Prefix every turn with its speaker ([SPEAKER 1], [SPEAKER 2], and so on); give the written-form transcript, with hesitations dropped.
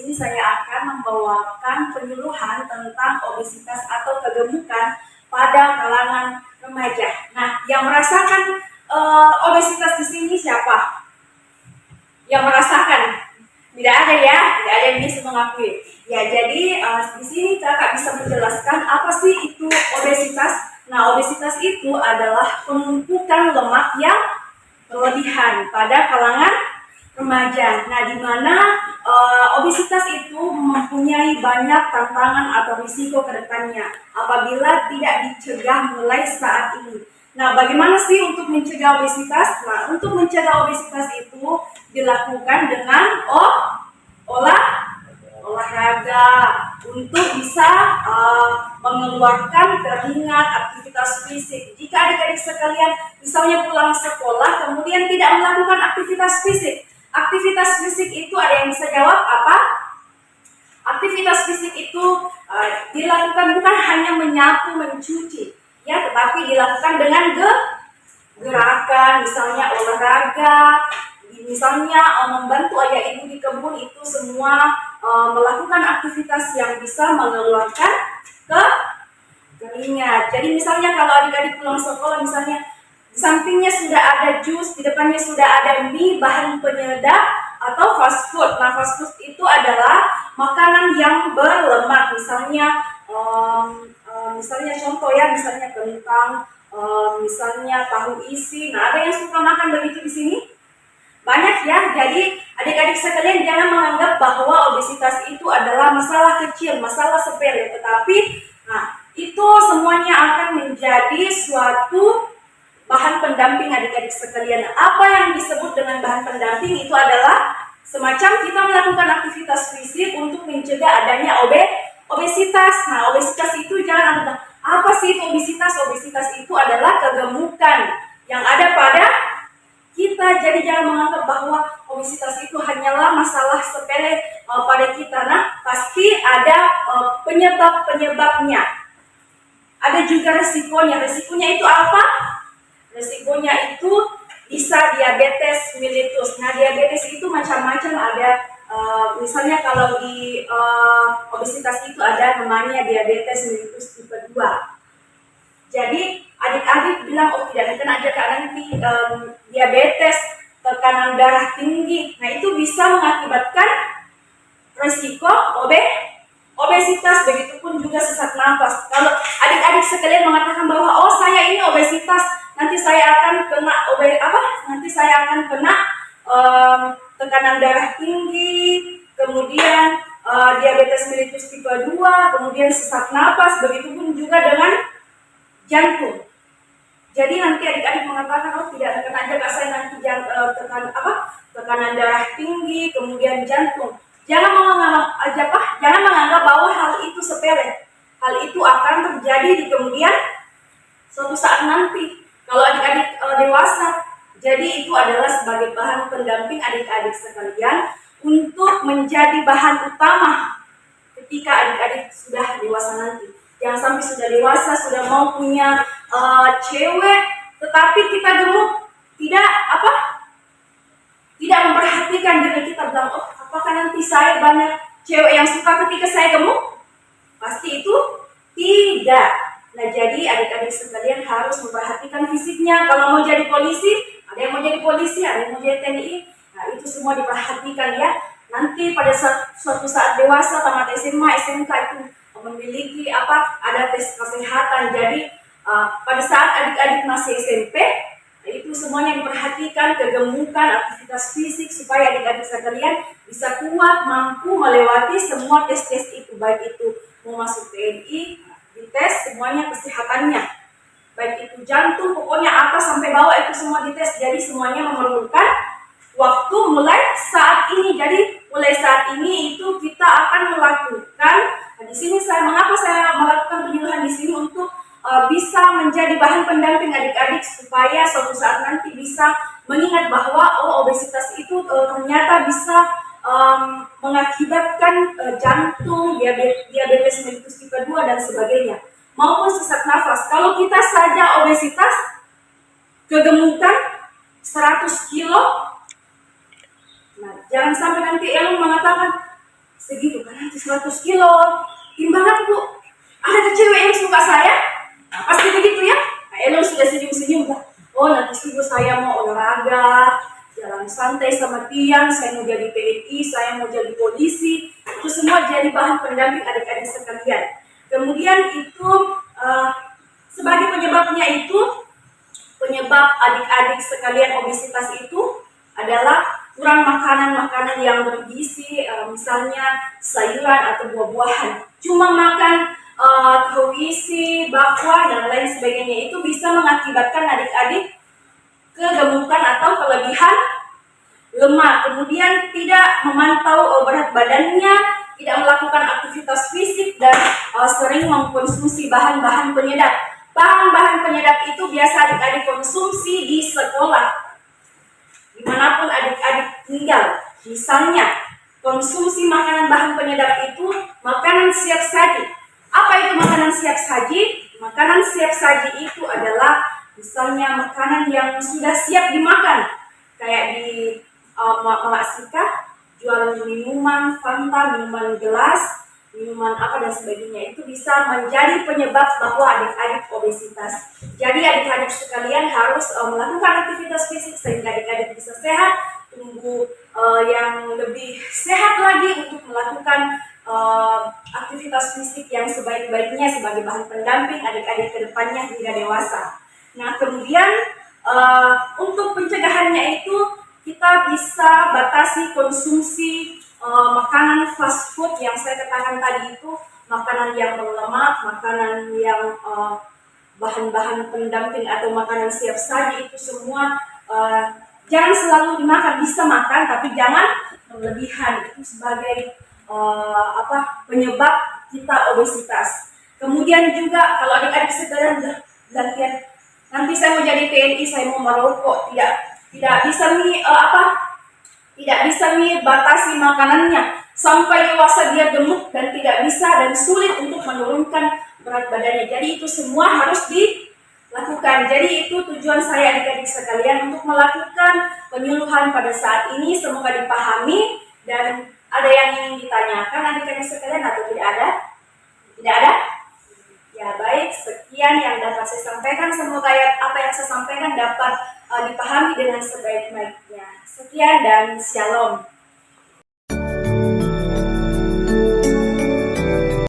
[SPEAKER 1] sini saya akan membawakan penyuluhan tentang obesitas atau kegemukan pada kalangan remaja. Nah, yang merasakan obesitas di sini siapa? Yang merasakan? Tidak ada ya, tidak ada yang bisa mengakui. Ya, jadi di sini kakak bisa menjelaskan apa sih itu obesitas. Nah, obesitas itu adalah penumpukan lemak yang berlebihan pada kalangan remaja. Nah, di mana obesitas itu mempunyai banyak tantangan atau risiko ke depannya apabila tidak dicegah mulai saat ini. Nah, bagaimana sih untuk mencegah obesitas? Nah, untuk mencegah obesitas itu dilakukan dengan olahraga untuk bisa mengeluarkan keringat, aktivitas fisik. Jika adik-adik sekalian misalnya pulang sekolah kemudian tidak melakukan aktivitas fisik itu ada yang bisa jawab apa? Aktivitas fisik itu dilakukan bukan hanya menyapu, mencuci, ya, tetapi dilakukan dengan gerakan, misalnya olahraga, misalnya membantu ayah ibu di kebun, itu semua melakukan aktivitas yang bisa mengeluarkan keringat. Jadi misalnya kalau adik-adik pulang sekolah, misalnya di sampingnya sudah ada jus, di depannya sudah ada mie, bahan penyedap atau fast food. Nah, fast food itu adalah makanan yang berlemak, misalnya contoh ya, misalnya kentang, misalnya tahu isi. Nah, ada yang suka makan begitu di sini? Banyak ya. Jadi adik-adik sekalian jangan menganggap bahwa obesitas itu adalah masalah kecil, masalah sepele, tetapi itu semuanya akan menjadi suatu bahan pendamping adik-adik sekalian. Apa yang disebut dengan bahan pendamping itu adalah semacam kita melakukan aktivitas fisik untuk mencegah adanya obesitas. Nah, obesitas itu jangan ada apa sih itu obesitas? Obesitas itu adalah kegemukan yang ada pada kita. Jadi jangan menganggap bahwa obesitas itu hanyalah masalah sepele pada kita. Nah, pasti ada penyebabnya. Ada juga resikonya. Resikonya itu apa? Resikonya itu bisa diabetes mellitus. Nah, diabetes itu macam-macam. Ada misalnya kalau di obesitas itu ada namanya diabetes mellitus tipe 2. Jadi adik-adik bilang, oh tidak kena aja Kak, nanti diabetes, tekanan darah tinggi. Nah, itu bisa mengakibatkan resiko obesitas, begitupun juga sesak nafas. Kalau adik-adik sekalian mengatakan bahwa oh saya ini obesitas, nanti saya akan kena tekanan darah tinggi, kemudian diabetes mellitus tipe 2, kemudian sesak nafas, begitupun juga dengan jantung. Jadi nanti adik-adik mengatakan oh tidak kena aja Kak, saya nanti tekanan darah tinggi, kemudian jantung. Jangan menganggap bahwa hal itu sepele. Hal itu akan terjadi di kemudian suatu saat nanti kalau adik-adik dewasa. Jadi itu adalah sebagai bahan pendamping adik-adik sekalian untuk menjadi bahan utama ketika adik-adik sudah dewasa nanti. Jangan sampai sudah dewasa, sudah mau punya cewek, tetapi kita gemuk, tidak memperhatikan diri kita, bilang oh apakah nanti saya banyak cewek yang suka ketika saya gemuk? Pasti itu tidak. Nah, jadi adik-adik sekalian harus memperhatikan fisiknya. Kalau mau jadi polisi, ada yang mau jadi polisi, ada yang mau jadi TNI. Nah, itu semua diperhatikan ya. Nanti pada suatu saat dewasa, tamat SMA, SMK itu memiliki ada tes kesehatan. Jadi pada saat adik-adik masih SMP, itu semuanya diperhatikan, kegemukan, aktivitas fisik, supaya adik-adik sekalian bisa kuat, mampu melewati semua tes-tes itu. Baik itu mau masuk TNI, dites semuanya kesehatannya, baik itu jantung, pokoknya atas sampai bawah itu semua dites. Jadi semuanya memerlukan waktu mulai saat ini. Jadi mulai saat ini itu kita akan melakukan. Nah, di sini mengapa saya melakukan penyuluhan di sini untuk bisa menjadi bahan pendamping adik-adik supaya suatu saat nanti bisa mengingat bahwa obesitas itu ternyata bisa mengakibatkan jantung, diabetes mellitus tipe 2 dan sebagainya, maupun sesak nafas. Kalau kita saja obesitas, kegemukan 100 kilo, nah jangan sampai nanti Elon mengatakan segitu kan, nanti 100 kilo, timbangan Bu. Ada cewek yang suka saya, nah, pasti begitu ya. Nah, Elon sudah senyum-senyum lah. Oh nanti ibu saya mau olahraga, jalan santai sama Tian, saya mau jadi TNI, saya mau jadi polisi, itu semua jadi bahan pendamping adik-adik sekalian. Kemudian itu sebagai penyebabnya itu, penyebab adik-adik sekalian obesitas itu adalah kurang makanan-makanan yang bergizi, misalnya sayuran atau buah-buahan. Cuma makan tahu isi, bakwan dan lain sebagainya itu bisa mengakibatkan adik-adik kegemukan atau kelebihan lemak. Kemudian tidak memantau berat badannya, tidak melakukan aktivitas fisik dan sering mengkonsumsi bahan-bahan penyedap. Bahan-bahan penyedap itu biasa adik-adik konsumsi di sekolah, dimanapun adik-adik tinggal. Misalnya, konsumsi makanan bahan penyedap itu makanan siap saji. Apa itu makanan siap saji? Makanan siap saji itu adalah misalnya makanan yang sudah siap dimakan. Kayak di Mama Sika, jual minuman, Fanta, minuman gelas, minuman apa dan sebagainya, itu bisa menjadi penyebab bahwa adik-adik obesitas. Jadi adik-adik sekalian harus melakukan aktivitas fisik sehingga adik-adik bisa sehat, tumbuh yang lebih sehat lagi untuk melakukan aktivitas fisik yang sebaik-baiknya sebagai bahan pendamping adik-adik ke depannya hingga dewasa. Nah kemudian untuk pencegahannya itu kita bisa batasi konsumsi makanan fast food yang saya katakan tadi itu, makanan yang berlemak, makanan yang bahan-bahan pendamping atau makanan siap saji, itu semua jangan selalu dimakan. Bisa makan tapi jangan berlebihan, itu sebagai penyebab kita obesitas. Kemudian juga kalau adik-adik sekalian gantian, nanti saya mau jadi TNI, saya mau merokok, tidak bisa tidak bisa batasi makanannya sampai dewasa dia gemuk dan tidak bisa dan sulit untuk menurunkan berat badannya. Jadi itu semua harus dilakukan. Jadi itu tujuan saya adik-adik sekalian untuk melakukan penyuluhan pada saat ini. Semoga dipahami. Dan ada yang ingin ditanyakan adik-adik sekalian atau tidak ada? Tidak ada? Ya baik, sekian yang dapat saya sampaikan. Semoga apa yang saya sampaikan dapat dipahami dengan sebaik-baiknya. Sekian dan shalom.